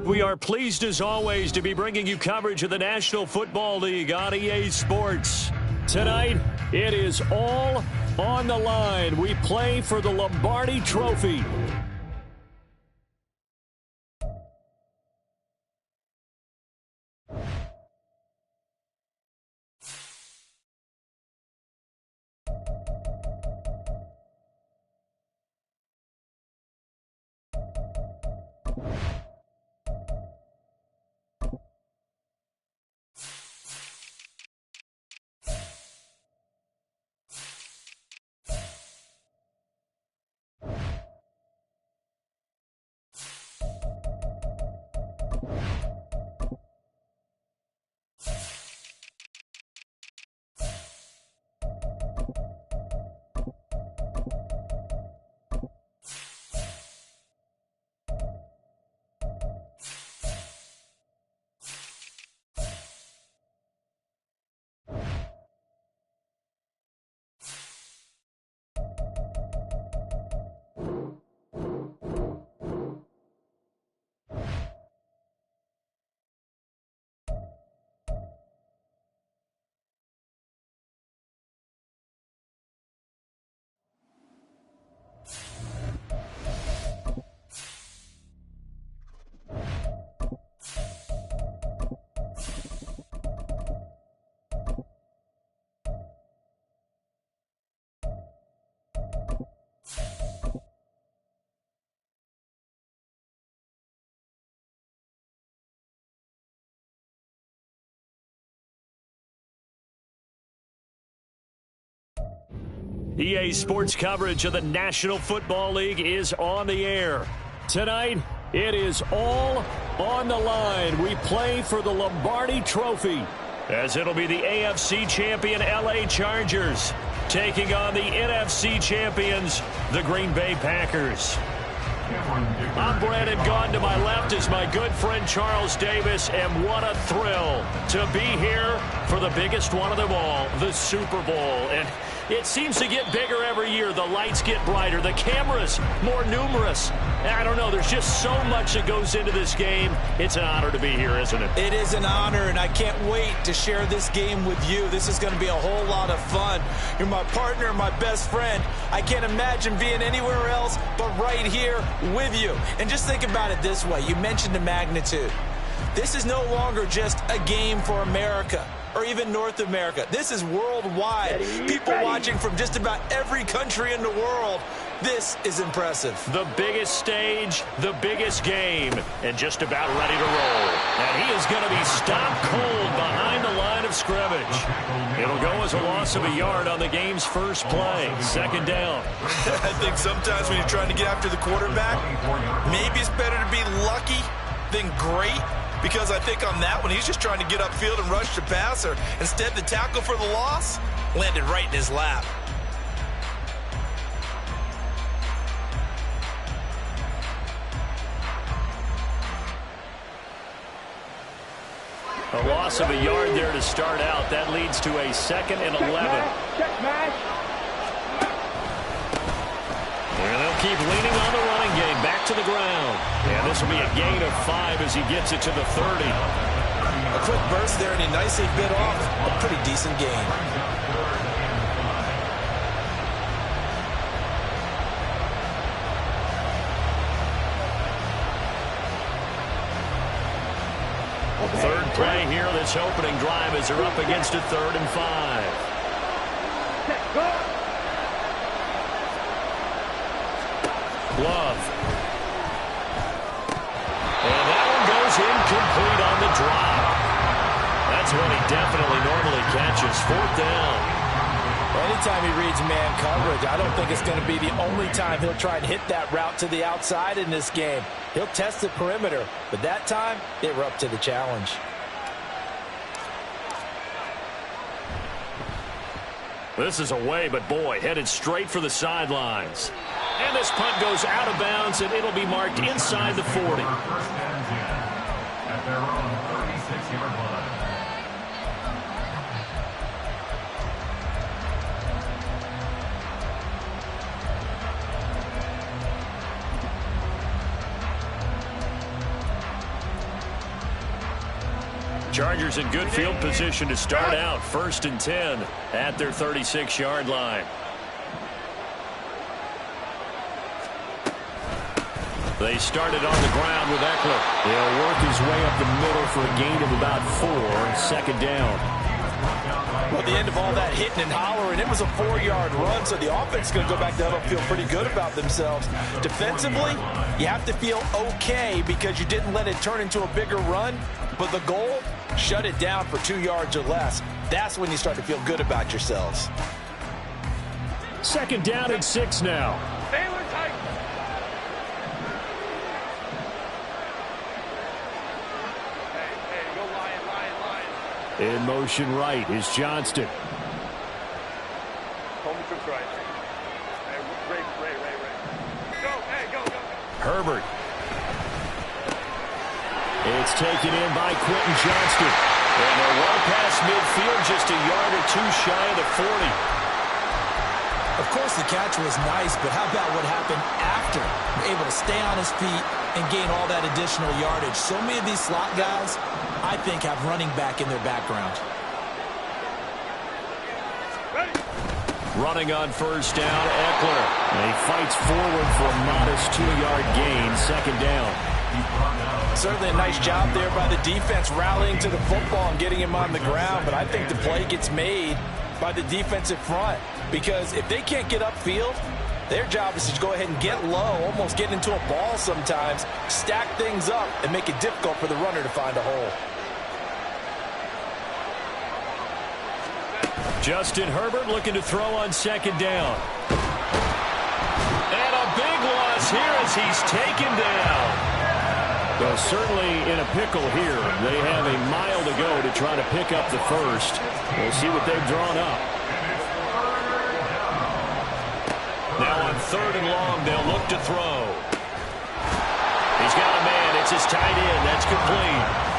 We are pleased as always to be bringing you coverage of the National Football League on EA Sports. Tonight, it is all on the line. We play for the Lombardi Trophy. EA Sports coverage of the National Football League is on the air. Tonight, it is all on the line. We play for the Lombardi Trophy, as it'll be the AFC champion LA Chargers taking on the NFC champions, the Green Bay Packers. I'm Brandon Gaudin. To my left is my good friend Charles Davis, and what a thrill to be here for the biggest one of them all, the Super Bowl. And it seems to get bigger every year. The lights get brighter. The cameras more numerous. I don't know. There's just so much that goes into this game. It's an honor to be here, isn't it? It is an honor, and I can't wait to share this game with you. This is going to be a whole lot of fun. You're my partner, my best friend. I can't imagine being anywhere else but right here with you. And just think about it this way. You mentioned the magnitude. This is no longer just a game for America or even North America. This is worldwide. People watching from just about every country in the world. This is impressive. The biggest stage, the biggest game, and just about ready to roll. And he is going to be stopped cold behind the line of scrimmage. It'll go as a loss of a yard on the game's first play. Second down. I think sometimes when you're trying to get after the quarterback, maybe it's better to be lucky than great. Because I think on that one, he's just trying to get upfield and rush the passer. Instead, the tackle for the loss landed right in his lap. A loss of a yard there to start out. That leads to a 2nd and 11. And they'll keep leaning on the running game. Back to the ground. And this will be a gain of 5 as he gets it to the 30. A quick burst there, and he nicely bit off a pretty decent gain. Third play here, this opening drive as they're up against a 3rd and 5. Love. And that one goes incomplete on the drop. That's when he definitely normally catches. 4th down. Anytime he reads man coverage, I don't think it's going to be the only time he'll try and hit that route to the outside in this game. He'll test the perimeter, but that time, they were up to the challenge. This is away, but boy, headed straight for the sidelines. And this punt goes out of bounds, and it'll be marked inside the 40. At their own 36-yard line. Chargers in good field position to start out. 1st and 10 at their 36-yard line. They started on the ground with Eckler. He'll work his way up the middle for a gain of about 4. 2nd down. Well, at the end of all that hitting and hollering, it was a 4-yard run, so the offense is going to go back to huddle and feel pretty good about themselves. Defensively, you have to feel okay because you didn't let it turn into a bigger run, but the goal, shut it down for 2 yards or less. That's when you start to feel good about yourselves. 2nd down and 6 now. In motion right is Johnston. Herbert. It's taken in by Quentin Johnston. And they're well past midfield, just a yard or 2 shy of the 40. Of course, the catch was nice, but how about what happened after? Able to stay on his feet and gain all that additional yardage. So many of these slot guys, I think, have running back in their background. Running on 1st down, Eckler. And he fights forward for a modest 2-yard gain. 2nd down. Certainly a nice job there by the defense rallying to the football and getting him on the ground, but I think the play gets made by the defensive front because if they can't get upfield, their job is to go ahead and get low, almost get into a ball sometimes, stack things up, and make it difficult for the runner to find a hole. Justin Herbert looking to throw on 2nd down. And a big loss here as he's taken down. Well, certainly in a pickle here. They have a mile to go to try to pick up the first. We'll see what they've drawn up. Now on 3rd and long, they'll look to throw. He's got a man. It's his tight end. That's complete.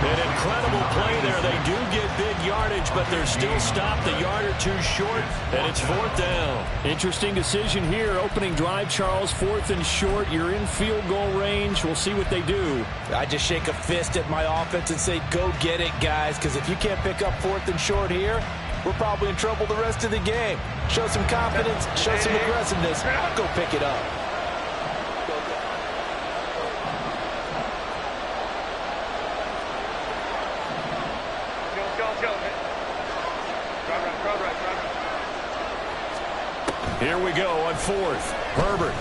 An incredible play there. They do get big yardage, but they're still stopped a yard or 2 short, and it's 4th down. Interesting decision here. Opening drive, Charles, 4th and short. You're in field goal range. We'll see what they do. I just shake a fist at my offense and say, go get it, guys, because if you can't pick up 4th and short here, we're probably in trouble the rest of the game. Show some confidence, show some aggressiveness, go pick it up. Here we go on 4th. Herbert.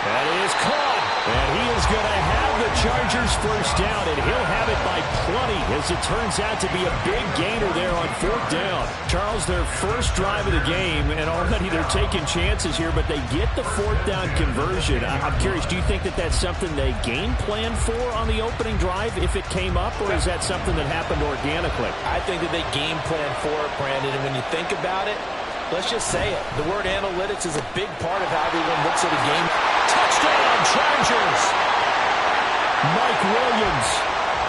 That is caught. And he is going to have the Chargers 1st down, and he'll have it by plenty as it turns out to be a big gainer there on 4th down. Charles, their first drive of the game, and already they're taking chances here, but they get the 4th down conversion. I'm curious, do you think that that's something they game plan for on the opening drive if it came up, or is that something that happened organically? I think that they game plan for it, Brandon, and when you think about it, let's just say it. The word analytics is a big part of how everyone looks at a game. Touchdown, Chargers! Mike Williams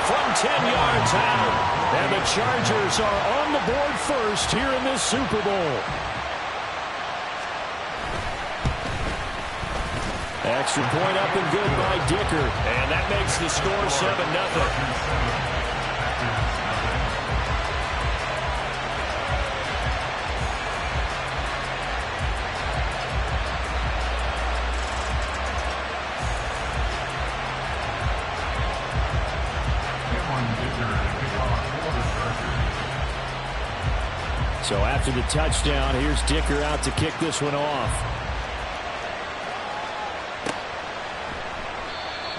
from 10 yards out. And the Chargers are on the board first here in this Super Bowl. Extra point up and good by Dicker. And that makes the score 7-0. So after the touchdown, here's Dicker out to kick this one off.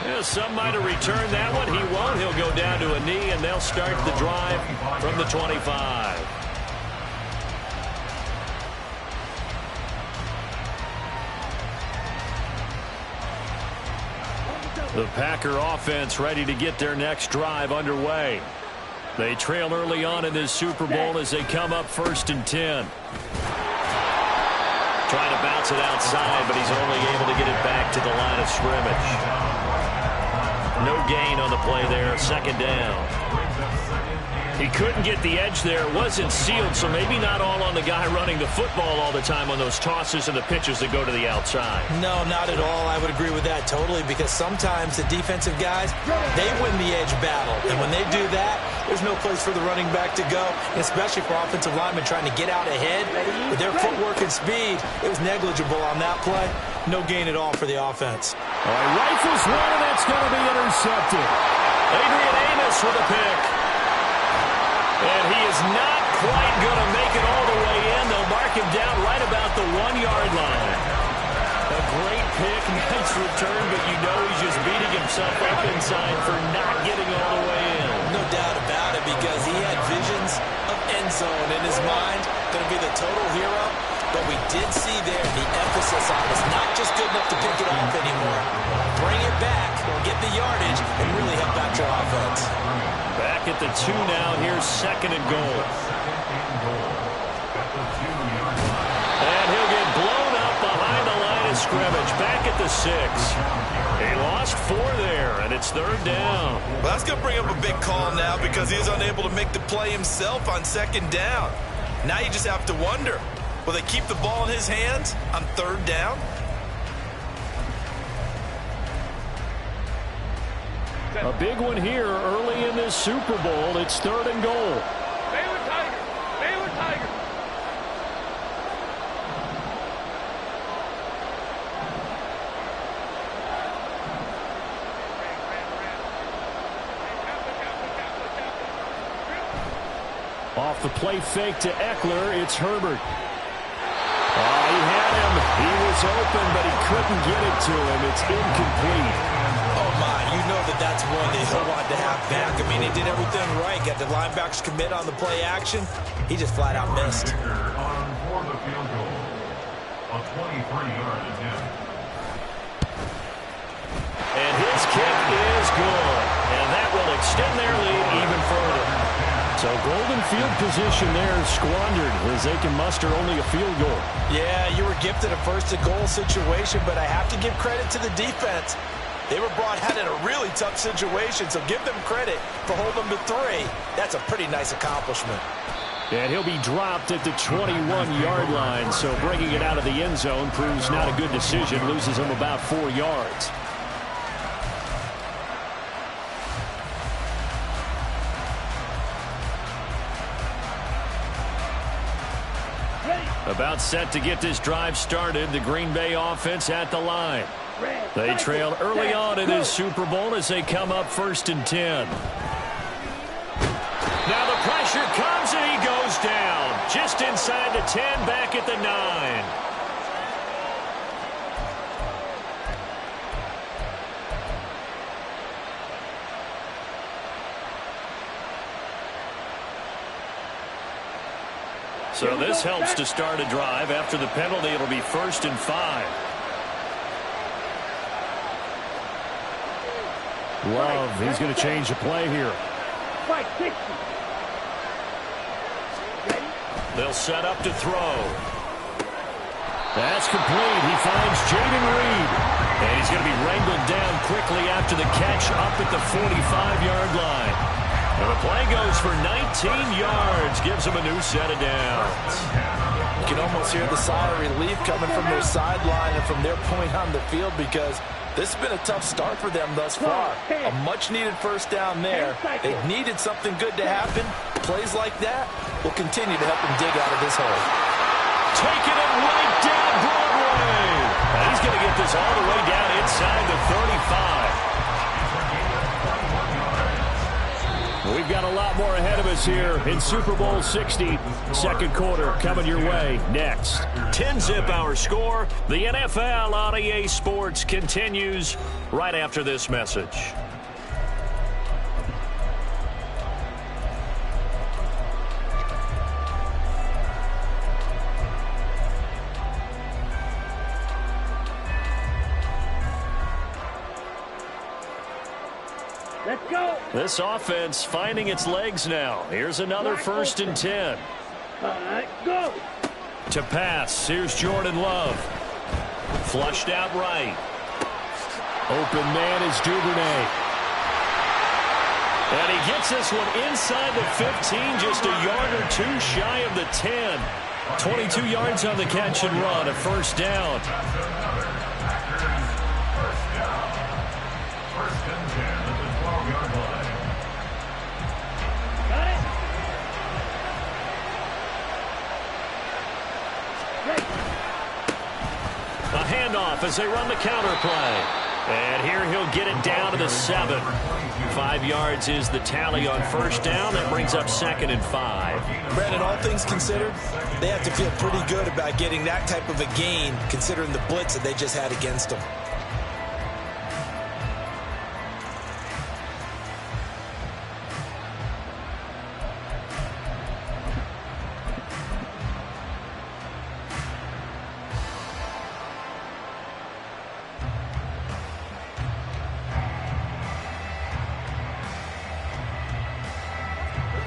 Yeah, some might have returned that one. He won't. He'll go down to a knee, and they'll start the drive from the 25. The Packer offense ready to get their next drive underway. They trail early on in this Super Bowl as they come up 1st and 10. Trying to bounce it outside, but he's only able to get it back to the line of scrimmage. No gain on the play there, 2nd down. He couldn't get the edge there. It wasn't sealed, so maybe not all on the guy running the football all the time on those tosses and the pitches that go to the outside. No, not at all. I would agree with that totally, because sometimes the defensive guys, they win the edge battle. And when they do that, there's no place for the running back to go, especially for offensive linemen trying to get out ahead. With their footwork and speed, it was negligible on that play. No gain at all for the offense. All right, rifles one, and that's going to be intercepted. Adrian Amos with a pick. And he is not quite going to make it all the way in. They'll mark him down right about the 1-yard line. A great pick, nice return, but you know he's just beating himself up inside for not getting all the way in. No doubt about it, because he had visions of end zone in his mind. Going to be the total hero. But we did see there the emphasis on it's not just good enough to pick it off anymore. Bring it back, get the yardage, and really help out your offense. Back at the 2 now. Here's 2nd and goal. And he'll get blown up behind the line of scrimmage. Back at the 6. He lost 4 there, and it's 3rd down. Well, that's going to bring up a big call now, because he is unable to make the play himself on 2nd down. Now you just have to wonder, will they keep the ball in his hands on 3rd down? A big one here early in this Super Bowl. It's 3rd and goal. Baylor Tigers! Baylor Tigers! Off the play fake to Eckler, it's Herbert. He had him. He was open, but he couldn't get it to him. It's incomplete. Oh, my. You know that's one that he'll want to have back. I mean, he did everything right. Got the linebackers commit on the play action. He just flat out missed. For the field goal, a 23-yard attempt. And his kick is good. And that will extend their lead even further. So golden field position there squandered as they can muster only a field goal. Yeah, you were gifted a 1st-and-goal situation, but I have to give credit to the defense. They were brought out in a really tough situation, so give them credit for holding them to 3. That's a pretty nice accomplishment. And he'll be dropped at the 21-yard line, so bringing it out of the end zone proves not a good decision. Loses him about 4 yards. About set to get this drive started, the Green Bay offense at the line. They trailed early on in this Super Bowl as they come up 1st and 10. Now the pressure comes and he goes down. Just inside the 10, back at the 9. So this helps to start a drive. After the penalty, it'll be 1st and 5. Love, he's going to change the play here. They'll set up to throw. That's complete. He finds Jaden Reed. And he's going to be wrangled down quickly after the catch up at the 45-yard line. And the play goes for 19 yards. Gives him a new set of downs. You can almost hear the sigh of relief coming from their sideline and from their point on the field, because this has been a tough start for them thus far. A much-needed 1st down there. They needed something good to happen. Plays like that will continue to help them dig out of this hole. Taking it right down Broadway. And he's going to get this all the way down inside the 35. We've got a lot more ahead of us here in Super Bowl 60. 2nd quarter coming your way next. 10-zip our score. The NFL on EA Sports continues right after this message. Let's go. This offense finding its legs now. Here's another 1st and 10. All right, go. To pass, here's Jordan Love. Flushed out right. Open man is Duvernay. And he gets this one inside the 15, just a yard or two shy of the 10. 22 yards on the catch and run, a first down. First and 10 at the 12-yard line. Got it. A handoff as they run the counter play. And here he'll get it down to the 7. 5 yards is the tally on first down. That brings up 2nd and 5. Brandon, all things considered, they have to feel pretty good about getting that type of a gain, considering the blitz that they just had against them.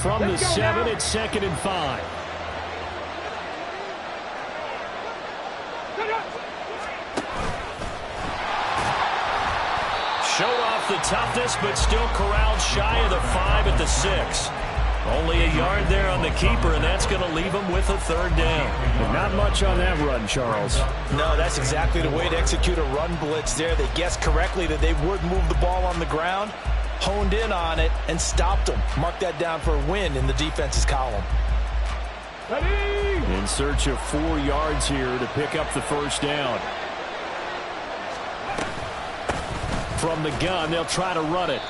From the 7, it's 2nd and 5. Showed off the toughness, but still corralled shy of the 5 at the 6. Only a yard there on the keeper, and that's going to leave him with a 3rd down. And not much on that run, Charles. No, that's exactly the way to execute a run blitz there. They guessed correctly that they would move the ball on the ground, honed in on it, and stopped them. Mark that down for a win in the defense's column. Ready. In search of 4 yards here to pick up the first down. From the gun, they'll try to run it.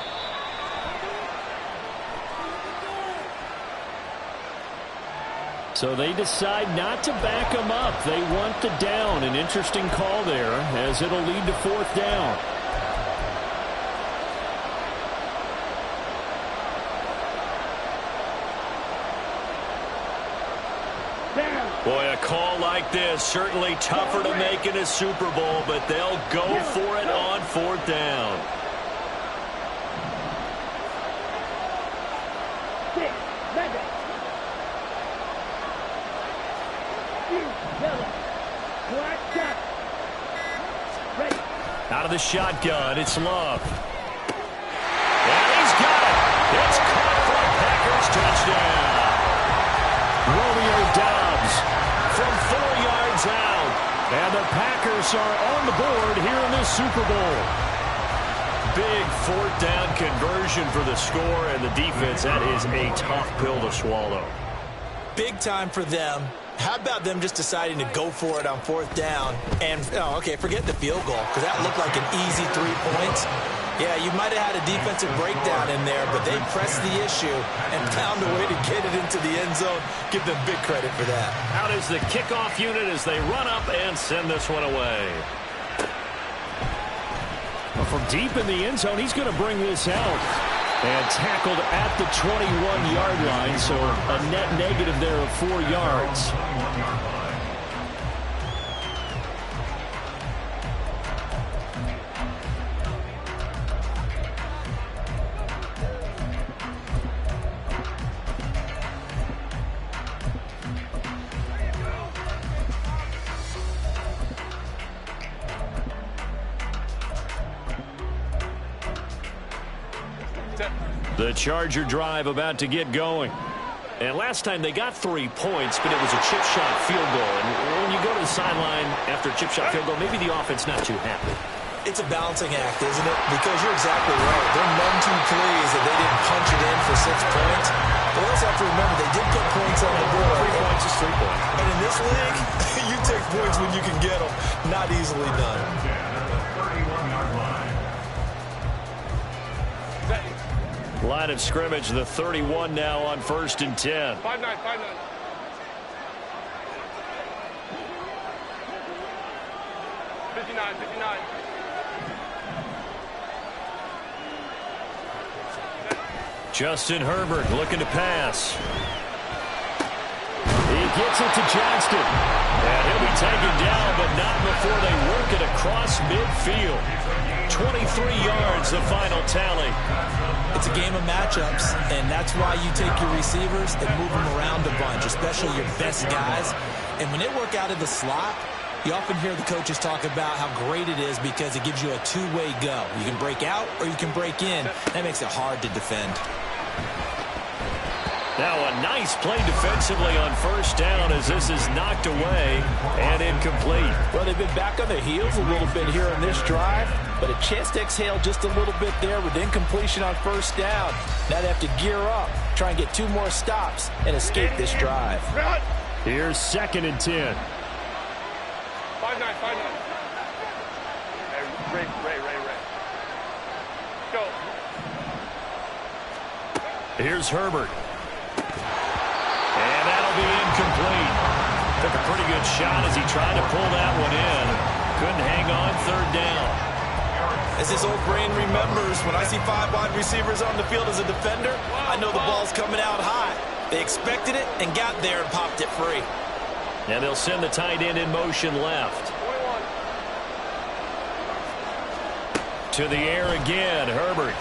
So they decide not to back him up. They want the down. An interesting call there, as it'll lead to 4th down. Boy, a call like this, certainly tougher to make in a Super Bowl, but they'll go for it on 4th down. Out of the shotgun, it's Love. And he's got it. It's caught for a Packers touchdown. Romeo Doubs from 4 yards out. And the Packers are on the board here in this Super Bowl. Big 4th down conversion for the score, and the defense, that is a tough pill to swallow. Big time for them. How about them just deciding to go for it on 4th down? And, forget the field goal, because that looked like an easy 3 points. Yeah, you might have had a defensive breakdown in there, but they pressed the issue and found a way to get it into the end zone. Give them big credit for that. Out is the kickoff unit as they run up and send this one away. Well, from deep in the end zone, he's going to bring this out. And tackled at the 21-yard line, so a net negative there of 4 yards. The Charger drive about to get going. And last time they got 3 points, but it was a chip shot field goal. And when you go to the sideline after a chip shot field goal, maybe the offense not too happy. It's a balancing act, isn't it? Because you're exactly right. They're none too pleased that they didn't punch it in for 6 points. But we also have to remember they did get points on the board. 3 points is 3 points. And in this league, you take points when you can get them. Not easily done. Line of scrimmage, the 31 now on 1st and 10. 5-9, 5-9. 59, 59. Justin Herbert looking to pass. He gets it to Johnston. And he'll be taken down, but not before they work it across midfield. 23 yards, the final tally. It's a game of matchups, and that's why you take your receivers and move them around a bunch, especially your best guys. And when they work out of the slot, You often hear the coaches talk about how great it is because it gives you a two-way go. You can break out or you can break in. That makes it hard to defend. Now a nice play defensively on first down as this is knocked away and incomplete. Well, they've been back on their heels a little bit here in this drive, but a chance to exhale just a little bit there with incompletion on first down. Now they have to gear up, try and get 2 more stops and escape this drive. Here's 2nd and 10. 5-9. Hey, Ray. Go. Here's Herbert. And that'll be incomplete. Took a pretty good shot as he tried to pull that one in. Couldn't hang on 3rd down. As his old brain remembers, when I see 5 wide receivers on the field as a defender, I know the ball's coming out high. They expected it and got there and popped it free. And they'll send the tight end in motion left. To the air again, Herbert.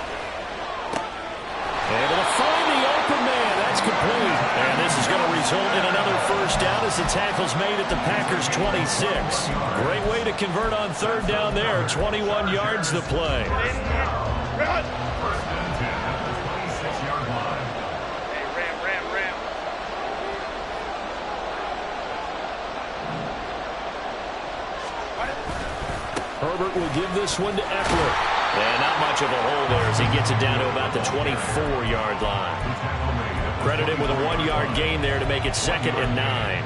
Able to find the open man. That's complete. And this is going to result in another first down as the tackle's made at the Packers' 26. Great way to convert on 3rd down there. 21 yards the play. First and 10 at the 26-yard line. Hey, Ram. Herbert will give this one to Eckler. And not much of a hole there as he gets it down to about the 24-yard line. Credited with a 1-yard gain there to make it 2nd and 9.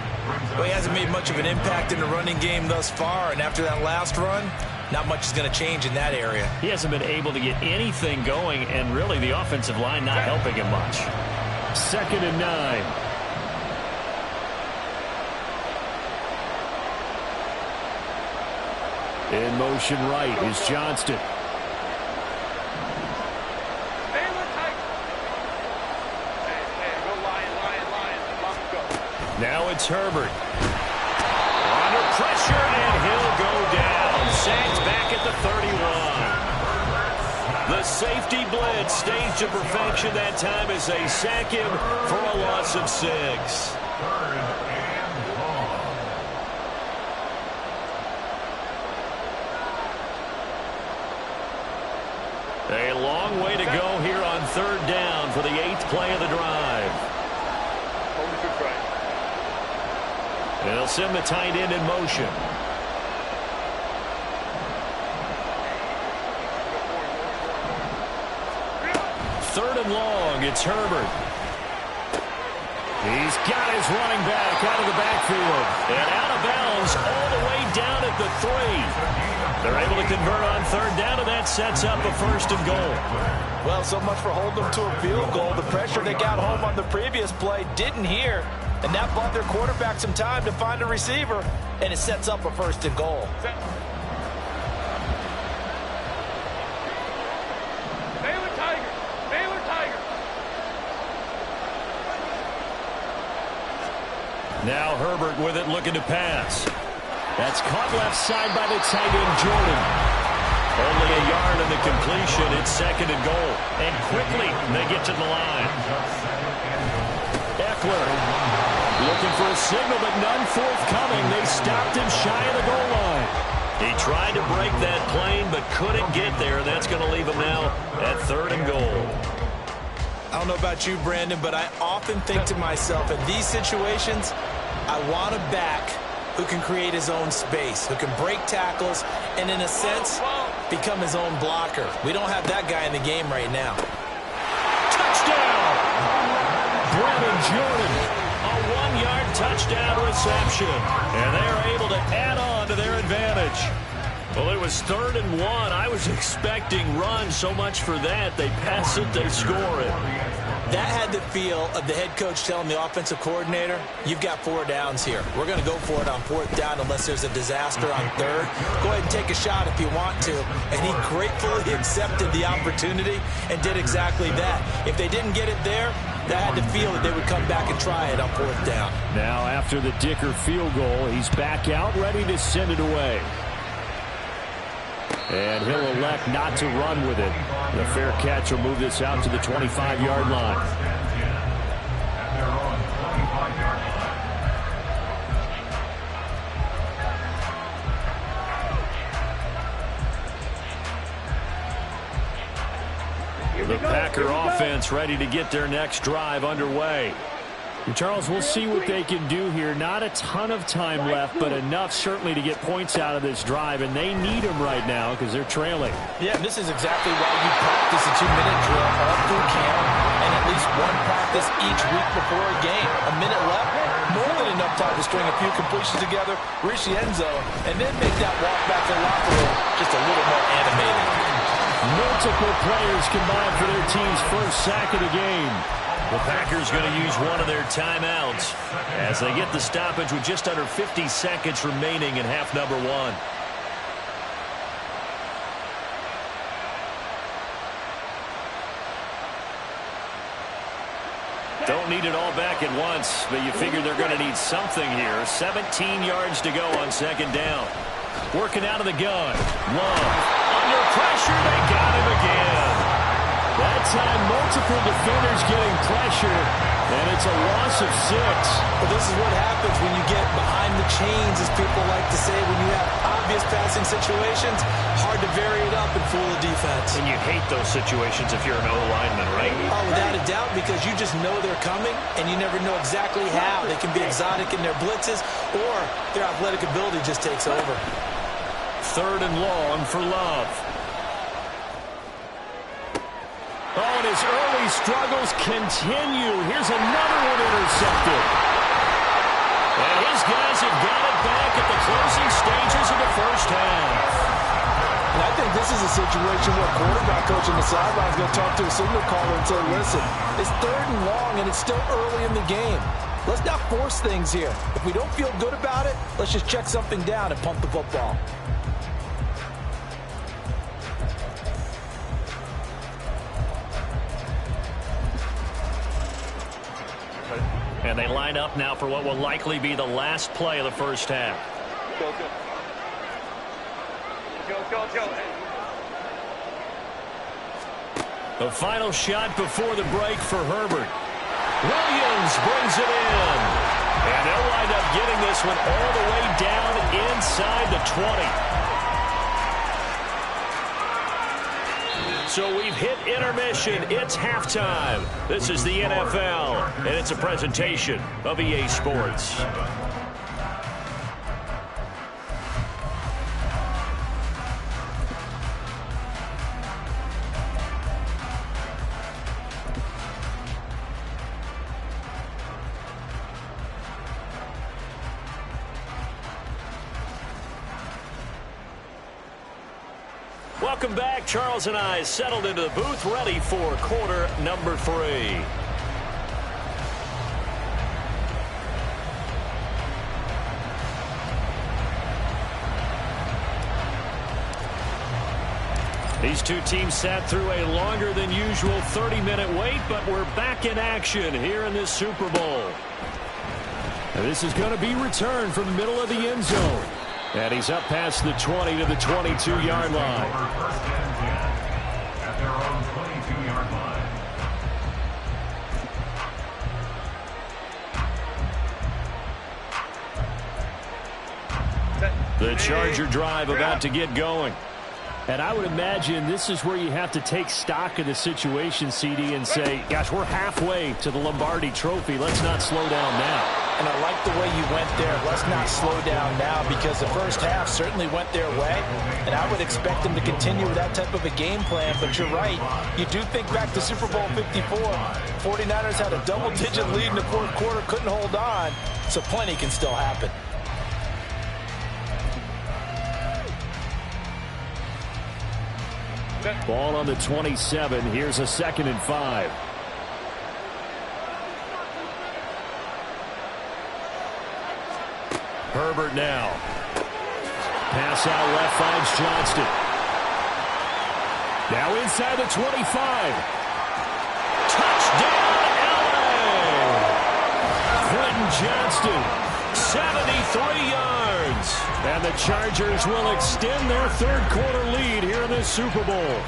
Well, he hasn't made much of an impact in the running game thus far, and after that last run, not much is going to change in that area. He hasn't been able to get anything going, and really the offensive line not helping him much. 2nd and 9. In motion right is Johnston. Now it's Herbert. Under pressure, and he'll go down. Sacked back at the 31. The safety blitz staged to perfection that time as they sack him for a loss of 6. 3rd and long. A long way to go here on 3rd down for the 8th play of the drive. And they'll send the tight end in motion. 3rd and long, it's Herbert. He's got his running back out of the backfield. And out of bounds all the way down at the 3. They're able to convert on 3rd down, and that sets up a 1st and goal. Well, so much for holding them to a field goal. The pressure they got home on the previous play didn't hear. And that bought their quarterback some time to find a receiver, and it sets up a 1st and goal. Baylor Tiger. Now Herbert with it, looking to pass. That's caught left side by the tight end, Jordan. Only a yard on the completion. It's 2nd and goal. And quickly they get to the line. Eckler looking for a signal, but none forthcoming. They stopped him shy of the goal line. He tried to break that plane, but couldn't get there. That's going to leave him now at 3rd and goal. I don't know about you, Brandon, but I often think to myself, in these situations, I want a back who can create his own space, who can break tackles, and in a sense, become his own blocker. We don't have that guy in the game right now. Touchdown! Brevin Jordan. A 1-yard touchdown reception. And they are able to add on to their advantage. Well, it was 3rd and 1. I was expecting run, so much for that. They pass it, they score it. That had the feel of the head coach telling the offensive coordinator, you've got 4 downs here. We're going to go for it on 4th down unless there's a disaster on 3rd. Go ahead and take a shot if you want to. And he gratefully accepted the opportunity and did exactly that. If they didn't get it there, that had the feel that they would come back and try it on 4th down. Now after the Dicker field goal, he's back out, ready to send it away. And he'll elect not to run with it. The fair catch will move this out to the 25-yard line. At their own 25-yard The Packer offense ready to get their next drive underway. And Charles, we'll see what they can do here. Not a ton of time left, but enough certainly to get points out of this drive, and they need them right now because they're trailing. Yeah, and this is exactly why you practice a 2-minute drill all through camp and at least one practice each week before a game. A minute left, more than enough time to string a few completions together, reach the end zone, and then make that walk back to the locker room just a little more animated. Multiple players combined for their team's first sack of the game. The Packers going to use one of their timeouts as they get the stoppage with just under 50 seconds remaining in half number 1. Don't need it all back at once, but you figure they're going to need something here. 17 yards to go on second down. Working out of the gun. Love. Under pressure, they got him again. That time, multiple defenders getting pressure, and it's a loss of 6. Well, this is what happens when you get behind the chains, as people like to say. When you have obvious passing situations, hard to vary it up and fool the defense. And you hate those situations if you're an O-lineman, right? Oh, without a doubt, because you just know they're coming, and you never know exactly how. They can be exotic in their blitzes, or their athletic ability just takes over. 3rd and long for Love. Oh, and his early struggles continue. Here's another one intercepted. And his guys have got it back at the closing stages of the first half. And I think this is a situation where quarterback coach on the sideline is going to talk to a signal caller and say, listen, it's 3rd and long, and it's still early in the game. Let's not force things here. If we don't feel good about it, let's just check something down and pump the football. And they line up now for what will likely be the last play of the first half. Go, go. Go, go, go. The final shot before the break for Herbert. Williams brings it in. And they'll wind up getting this one all the way down inside the 20. So we've hit intermission. It's halftime. This is the NFL, and it's a presentation of EA Sports. Welcome back. Charles and I settled into the booth, ready for quarter number 3. These two teams sat through a longer than usual 30-minute wait, but we're back in action here in this Super Bowl. And this is going to be returned from the middle of the end zone. And he's up past the 20 to the 22-yard line. First and 10 at their own 22-yard line. The Charger drive about to get going. And I would imagine this is where you have to take stock of the situation, CD, and say, gosh, we're halfway to the Lombardi Trophy. Let's not slow down now. And I like the way you went there. Let's not slow down now, because the first half certainly went their way. And I would expect them to continue with that type of a game plan. But you're right. You do think back to Super Bowl 54. 49ers had a double-digit lead in the fourth quarter, couldn't hold on. So plenty can still happen. Ball on the 27. Here's a 2nd and 5. Herbert now. Pass out left finds Johnston. Now inside the 25. Touchdown, LA! Quentin Johnston, 73 yards. And the Chargers will extend their third quarter lead here in this Super Bowl.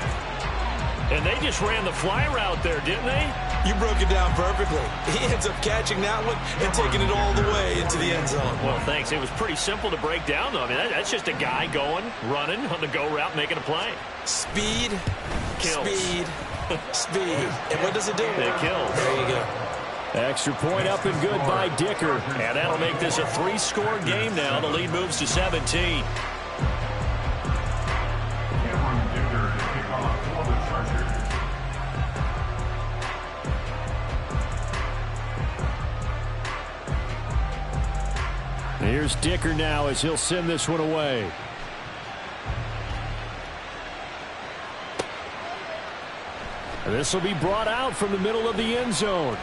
And they just ran the fly route there, didn't they? You broke it down perfectly. He ends up catching that one and taking it all the way into the end zone. Well, thanks. It was pretty simple to break down, though. I mean, that's just a guy going, running on the go route, making a play. Speed, Kills. speed, Speed. And what does it do? It kills. There you go. Extra point up and good by Dicker. And that'll make this a 3-score game now. The lead moves to 17. Cameron Dicker to kick off for the Chargers. Here's Dicker now as he'll send this one away. This will be brought out from the middle of the end zone.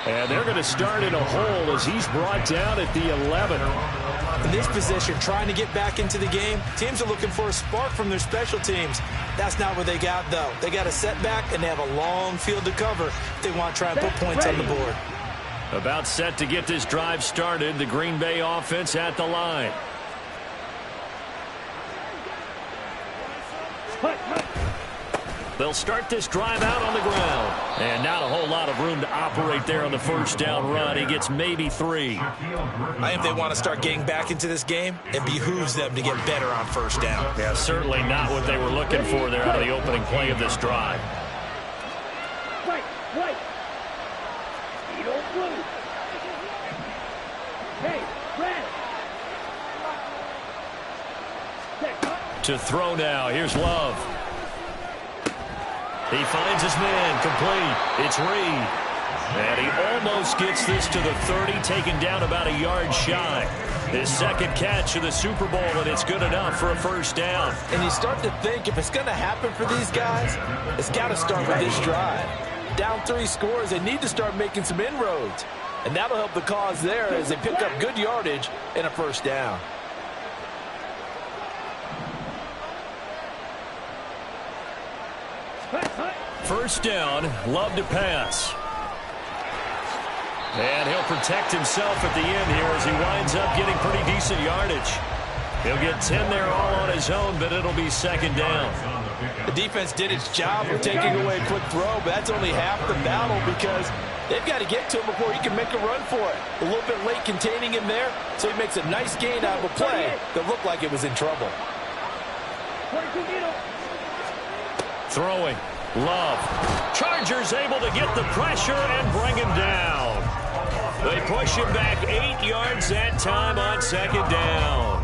And they're going to start in a hole as he's brought down at the 11. In this position, trying to get back into the game, teams are looking for a spark from their special teams. That's not what they got, though. They got a setback, and they have a long field to cover if they want to try and put points on the board. About set to get this drive started. The Green Bay offense at the line. They'll start this drive out on the ground. And not a whole lot of room to operate there on the first down run. He gets maybe 3. I think they want to start getting back into this game. It behooves them to get better on first down. Yeah, certainly not what they were looking for there out of the opening play of this drive. Wait. You don't blue. Hey, red. To throw now. Here's Love. He finds his man, complete. It's Reed. And he almost gets this to the 30, taken down about a yard shy. His second catch of the Super Bowl, and it's good enough for a first down. And you start to think if it's going to happen for these guys, it's got to start with this drive. Down 3 scores, they need to start making some inroads. And that'll help the cause there as they pick up good yardage and a first down. First down, Love to pass. And he'll protect himself at the end here as he winds up getting pretty decent yardage. He'll get 10 there all on his own, but it'll be second down. The defense did its job of taking away a quick throw, but that's only half the battle because they've got to get to him before he can make a run for it. A little bit late containing him there, so he makes a nice gain out of a play that looked like it was in trouble. Throwing. Love. Chargers able to get the pressure and bring him down. They push him back 8 yards that time on second down.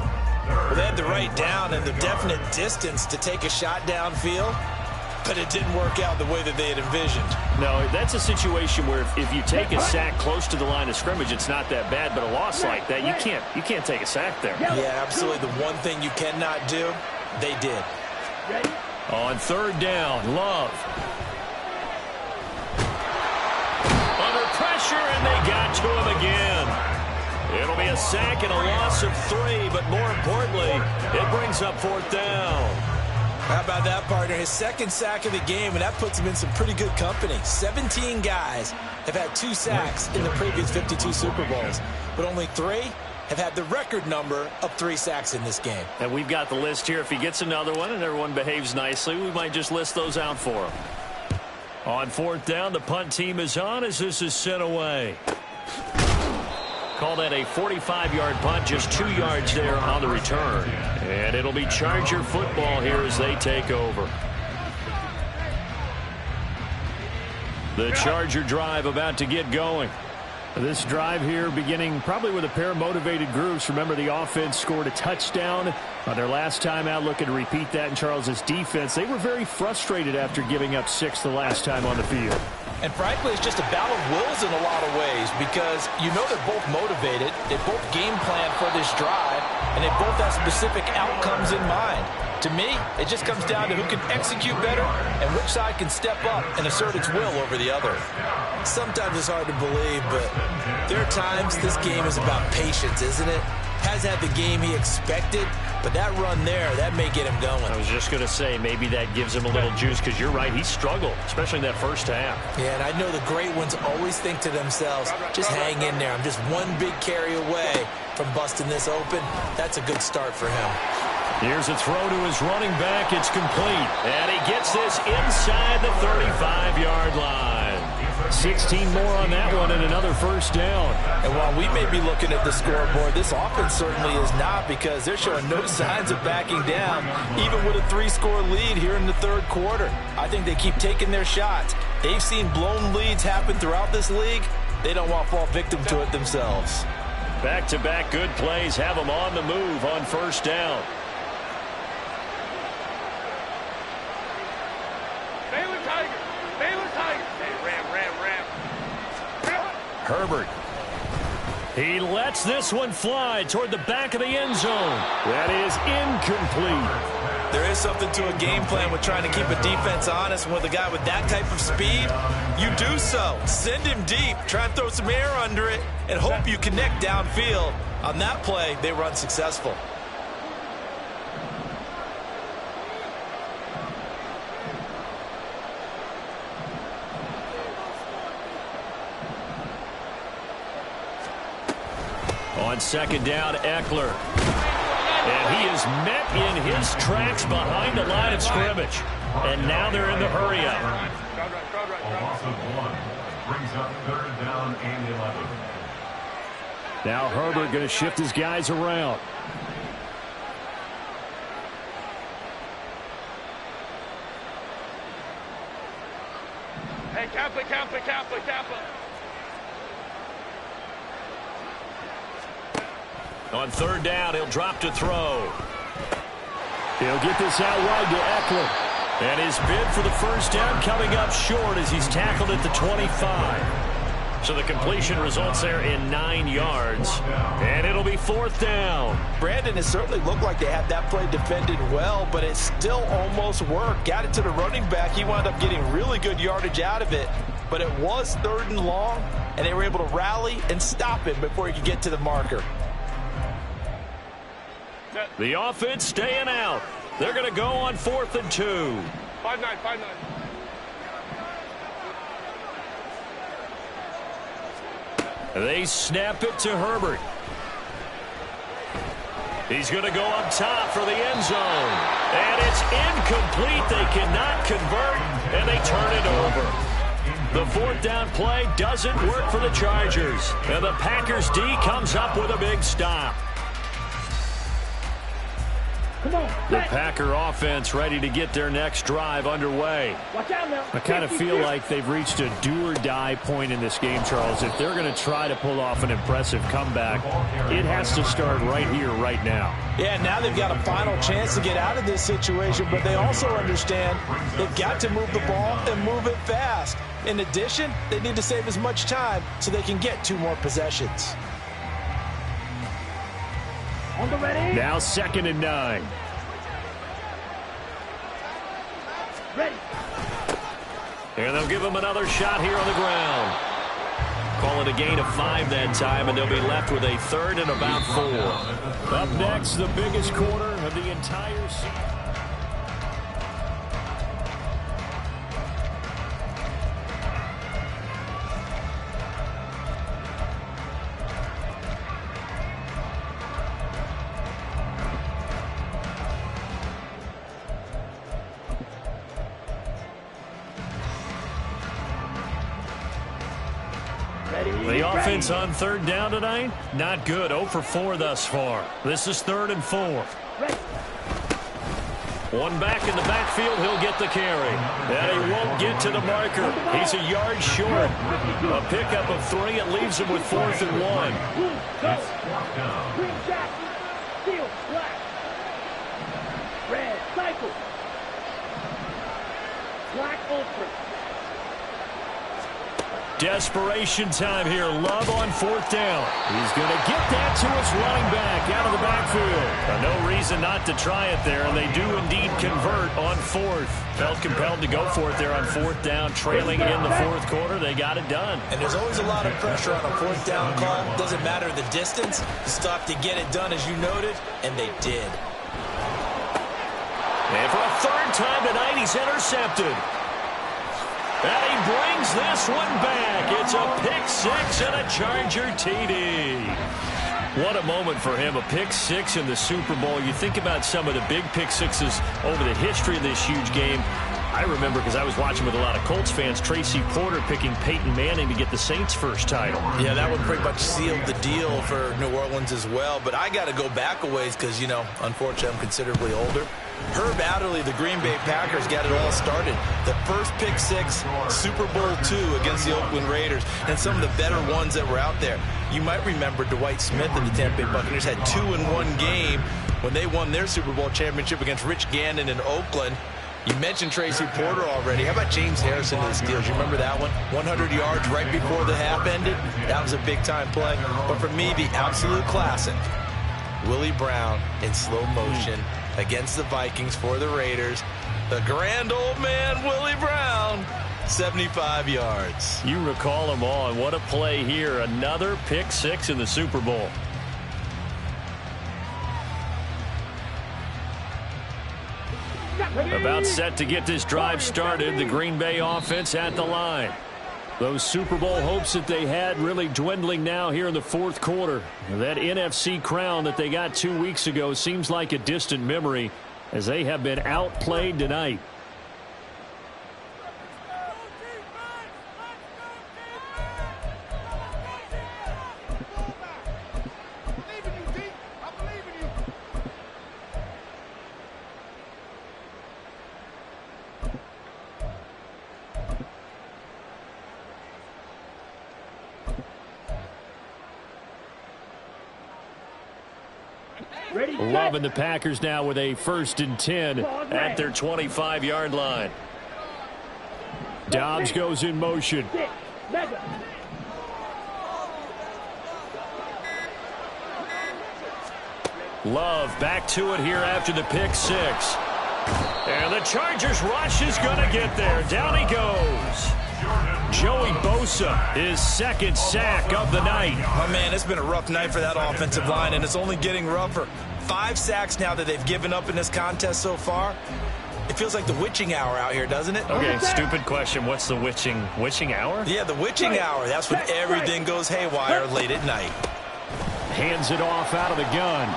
Well, they had the right down and the definite distance to take a shot downfield, but it didn't work out the way that they had envisioned. No, that's a situation where if you take a sack close to the line of scrimmage, it's not that bad, but a loss like that, you can't take a sack there. Yeah, absolutely. The one thing you cannot do, they did. On third down, Love. Under pressure, and they got to him again. It'll be a sack and a loss of 3, but more importantly, it brings up fourth down. How about that, partner? His second sack of the game, and that puts him in some pretty good company. 17 guys have had 2 sacks in the previous 52 Super Bowls, but only 3 have had the record number of 3 sacks in this game. And we've got the list here. If he gets another one and everyone behaves nicely, we might just list those out for him. On fourth down, the punt team is on as this is sent away. Call that a 45-yard punt, just 2 yards there on the return. And it'll be Charger football here as they take over. The Charger drive about to get going. This drive here beginning probably with a pair of motivated groups. Remember, the offense scored a touchdown on their last time out. Looking to repeat that in Charles's defense. They were very frustrated after giving up 6 the last time on the field. And frankly, it's just a battle of wills in a lot of ways because you know they're both motivated. They both game plan for this drive, and they both have specific outcomes in mind. To me, it just comes down to who can execute better and which side can step up and assert its will over the other. Sometimes it's hard to believe, but there are times this game is about patience, isn't it? Has had the game he expected, but that run there, that may get him going. I was just going to say, maybe that gives him a little juice because you're right, he struggled, especially in that first half. Yeah, and I know the great ones always think to themselves, just hang in there. I'm just one big carry away from busting this open. That's a good start for him. Here's a throw to his running back. It's complete. And he gets this inside the 35-yard line. 16 more on that one and another first down. And while we may be looking at the scoreboard, this offense certainly is not, because they're showing no signs of backing down, even with a 3-score lead here in the third quarter. I think they keep taking their shots. They've seen blown leads happen throughout this league. They don't want to fall victim to it themselves. Back-to-back good plays have them on the move on first down. Baylor Tigers. Baylor Tigers. Hey, ram. Herbert. He lets this one fly toward the back of the end zone. That is incomplete. There is something to a game plan with trying to keep a defense honest. With a guy with that type of speed, you do so. Send him deep, try and throw some air under it, and hope you connect downfield. On that play, they were unsuccessful. On second down, Eckler. And he is met in his tracks behind the line of scrimmage. And now they're in the hurry-up. A loss of 1 brings up third down and 11. Now Herbert going to shift his guys around. Hey, Kappa. On third down, he'll drop to throw. He'll get this out wide to Eckler. And his bid for the first down coming up short as he's tackled at the 25. So the completion results there in 9 yards. And it'll be fourth down. Brandon, it certainly looked like they had that play defended well, but it still almost worked. Got it to the running back. He wound up getting really good yardage out of it. But it was third and long, and they were able to rally and stop him before he could get to the marker. The offense staying out. They're going to go on 4th and 2. 5-9. They snap it to Herbert. He's going to go up top for the end zone. And it's incomplete. They cannot convert, and they turn it over. The fourth down play doesn't work for the Chargers. And the Packers D comes up with a big stop. Come on. The Packer offense ready to get their next drive underway. Watch out now. I kind of feel like they've reached a do-or-die point in this game, Charles. If they're going to try to pull off an impressive comeback, it has to start right here, right now. Yeah, now they've got a final chance to get out of this situation, but they also understand they've got to move the ball and move it fast. In addition, they need to save as much time so they can get 2 more possessions. On the ready. Now 2nd and 9. Ready. And they'll give him another shot here on the ground. Call it a gain of 5 that time, and they'll be left with a 3rd and about 4. Up next, the biggest quarter of the entire season. The offense on 3rd down tonight, not good. 0 for 4 thus far. This is 3rd and 4. One back in the backfield, he'll get the carry. And he won't get to the marker. He's a yard short. A pickup of 3, it leaves him with 4th and 1. Green jack. Steel. Black. Red. Cycle. Black ultra. Desperation time here. Love on 4th down. He's going to get that to his running back out of the backfield. No reason not to try it there, and they do indeed convert on 4th. Felt compelled to go for it there on 4th down, trailing in the 4th quarter. They got it done. And there's always a lot of pressure on a 4th down call. Doesn't matter the distance. You stop to get it done, as you noted, and they did. And for a 3rd time tonight, he's intercepted. And he brings this one back. It's a pick-6 and a Charger TD. What a moment for him, a pick-6 in the Super Bowl. You think about some of the big pick-6s over the history of this huge game. I remember because I was watching with a lot of Colts fans, Tracy Porter picking Peyton Manning to get the Saints' first title. Yeah, that one pretty much sealed the deal for New Orleans as well. But I got to go back a ways because, you know, unfortunately I'm considerably older. Herb Adderley, the Green Bay Packers, got it all started. The first pick six, Super Bowl II against the Oakland Raiders, and some of the better ones that were out there. You might remember Dwight Smith and the Tampa Bay Buccaneers had 2 in one game when they won their Super Bowl championship against Rich Gannon in Oakland. You mentioned Tracy Porter already. How about James Harrison to the Steelers? You remember that one? 100 yards right before the half ended? That was a big-time play. But for me, the absolute classic, Willie Brown in slow motion against the Vikings for the Raiders. The grand old man, Willie Brown, 75 yards. You recall them all, and what a play here. Another pick six in the Super Bowl. About set to get this drive started. The Green Bay offense at the line. Those Super Bowl hopes that they had really dwindling now here in the fourth quarter. That NFC crown that they got 2 weeks ago seems like a distant memory as they have been outplayed tonight. Loving the Packers now with a 1st and 10 at their 25-yard line. Dobbs goes in motion. Love back to it here after the pick six. And the Chargers rush is going to get there. Down he goes. Joey Bosa, his 2nd sack of the night. Oh, man, it's been a rough night for that offensive line, and it's only getting rougher. 5 sacks now that they've given up in this contest so far. It feels like the witching hour out here, doesn't it? Okay, stupid question. What's the witching hour? Yeah, the witching hour. That's when everything goes haywire late at night. Hands it off out of the gun.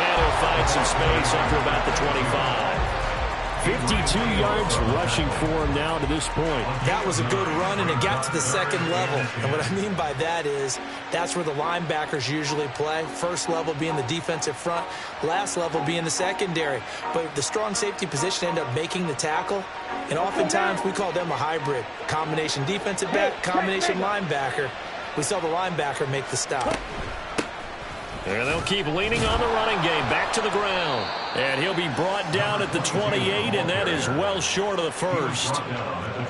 And he'll find some space up to about the 25. 52 yards rushing for him now to this point. That was a good run, and it got to the 2nd level. And what I mean by that is that's where the linebackers usually play. First level being the defensive front, last level being the secondary. But the strong safety position ended up making the tackle, and oftentimes we call them a hybrid. Combination defensive back, combination linebacker. We saw the linebacker make the stop. And they'll keep leaning on the running game. Back to the ground. And he'll be brought down at the 28, and that is well short of the first.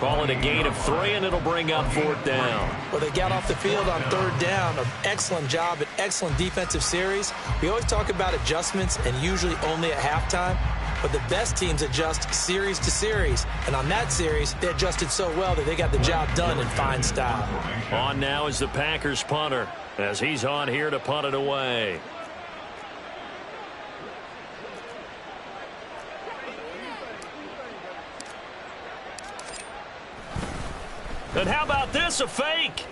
Call it a gain of 3, and it'll bring up 4th down. Well, they got off the field on 3rd down. An excellent job, an excellent defensive series. We always talk about adjustments, and usually only at halftime. But the best teams adjust series to series. And on that series, they adjusted so well that they got the job done in fine style. On now is the Packers punter, as he's on here to punt it away. And how about this, a fake?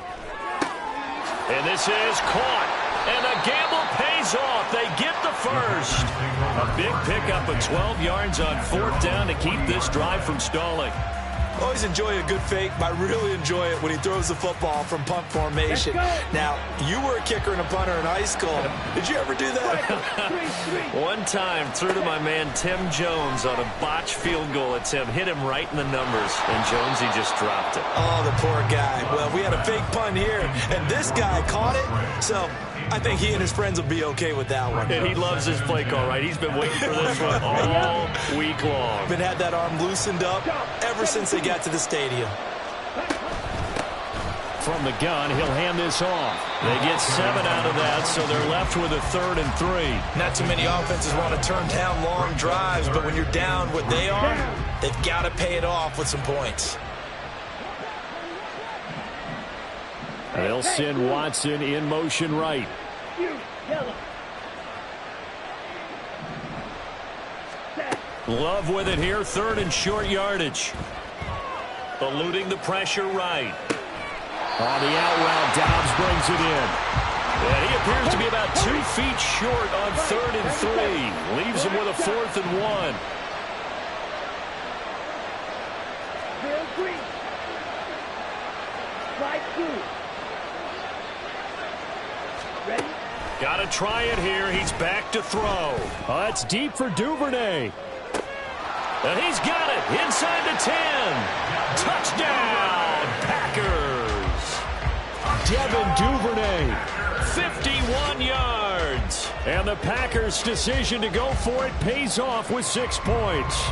And this is caught. And the gamble pays off. They get the first. A big pickup of 12 yards on 4th down to keep this drive from stalling. Always enjoy a good fake, but I really enjoy it when he throws the football from punt formation. Now, you were a kicker and a punter in high school. Did you ever do that? One time, threw to my man Tim Jones on a botched field goal attempt. Hit him right in the numbers, and Jonesy just dropped it. Oh, the poor guy. Well, we had a fake punt here, and this guy caught it, so I think he and his friends will be okay with that one. And he loves this play call, right? He's been waiting for this one all week long. Been had that arm loosened up ever since they got to the stadium. From the gun, he'll hand this off. They get 7 out of that, so they're left with a 3rd and 3. Not too many offenses want to turn down long drives, but when you're down what they are, they've got to pay it off with some points. They'll send Watson in motion right. Love with it here, 3rd and short yardage. Eluding the pressure right. On the out route, Dobbs brings it in. And he appears to be about 2 feet short on 3rd and 3. Leaves him with a 4th and 1. 3. Slide 2. Ready? Got to try it here. He's back to throw. Oh, that's deep for Duvernay. And he's got it inside the 10. Touchdown, Packers. Devin Duvernay. 51 yards. And the Packers' decision to go for it pays off with 6 points.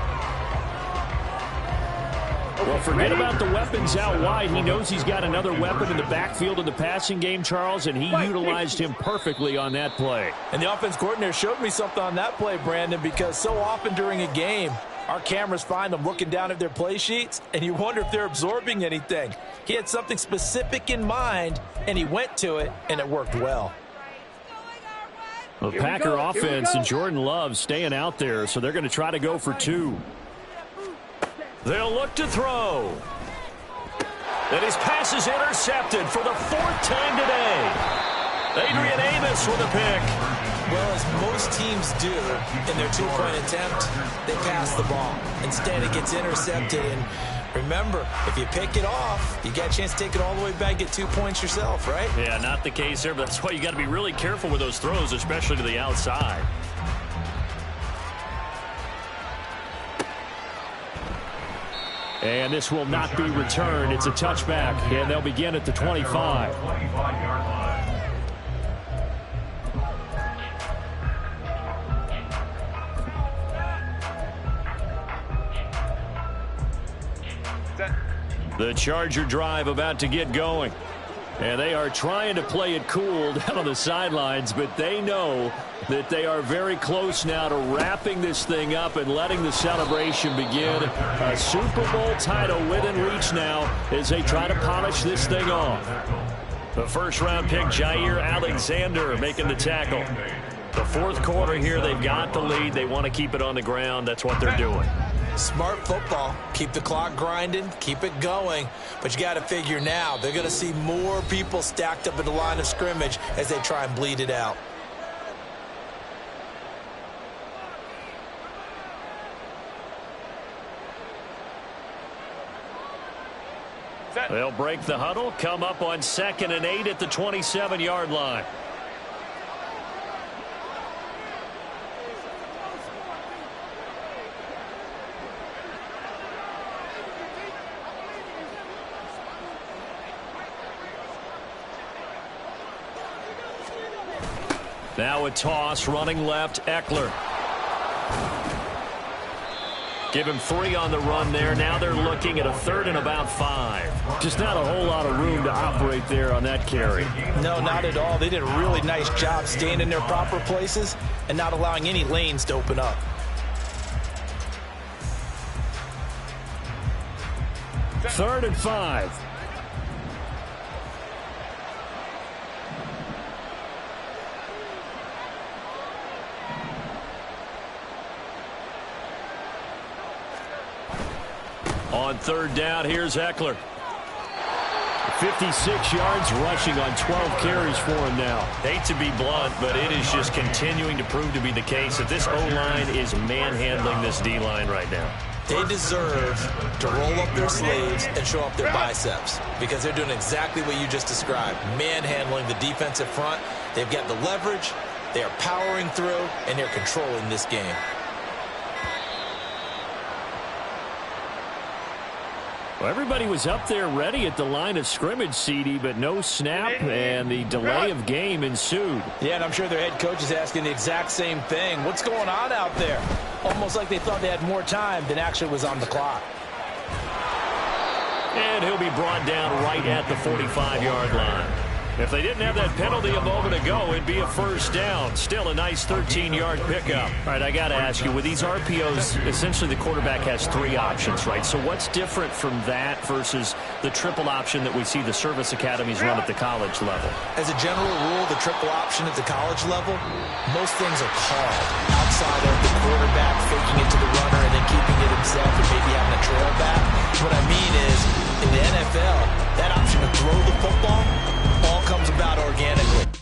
Well, forget about the weapons out wide. He knows he's got another weapon in the backfield in the passing game, Charles, and he utilized him perfectly on that play. And the offense coordinator showed me something on that play, Brandon, because so often during a game, our cameras find them looking down at their play sheets, and you wonder if they're absorbing anything. He had something specific in mind, and he went to it, and it worked well. The Packer offense and Jordan Love staying out there, so they're going to try to go for 2. They'll look to throw. And his pass is intercepted for the 4th time today. Adrian Amos with a pick. Well, as most teams do in their 2-point attempt, they pass the ball. Instead, it gets intercepted. And remember, if you pick it off, you got a chance to take it all the way back, get 2 points yourself, right? Yeah, not the case there, but that's why you got to be really careful with those throws, especially to the outside. And this will not be returned. It's a touchback, and they'll begin at the 25. 25-yard line. The Charger drive about to get going. And they are trying to play it cool down on the sidelines, but they know that they are very close now to wrapping this thing up and letting the celebration begin. A Super Bowl title within reach now as they try to polish this thing off. The first-round pick, Jair Alexander, making the tackle. The 4th quarter here, they've got the lead. They want to keep it on the ground. That's what they're doing. Smart football. Keep the clock grinding, keep it going. But you got to figure now, they're going to see more people stacked up at the line of scrimmage as they try and bleed it out. They'll break the huddle, come up on 2nd and 8 at the 27-yard line. Now a toss, running left, Eckler. Give him 3 on the run there. Now they're looking at a 3rd and about 5. Just not a whole lot of room to operate there on that carry. No, not at all. They did a really nice job staying in their proper places and not allowing any lanes to open up. Third and 5. On 3rd down, here's Eckler. 56 yards rushing on 12 carries for him now. Hate to be blunt, but it is just continuing to prove to be the case that this O-line is manhandling this D-line right now. They deserve to roll up their sleeves and show up their biceps because they're doing exactly what you just described, manhandling the defensive front. They've got the leverage, they are powering through, and they're controlling this game. Well, everybody was up there ready at the line of scrimmage, CD, but no snap, and the delay of game ensued. Yeah, and I'm sure their head coach is asking the exact same thing. What's going on out there? Almost like they thought they had more time than actually was on the clock. And he'll be brought down right at the 45-yard line. If they didn't have that penalty a moment ago, it'd be a 1st down. Still a nice 13-yard pickup. All right, I got to ask you, with these RPOs, essentially the quarterback has 3 options, right? So what's different from that versus the triple option that we see the service academies run at the college level? As a general rule, the triple option at the college level, most things are called outside of the quarterback faking it to the runner and then keeping it himself and maybe having a trail back. What I mean is, in the NFL, that option to throw the football all comes about organically.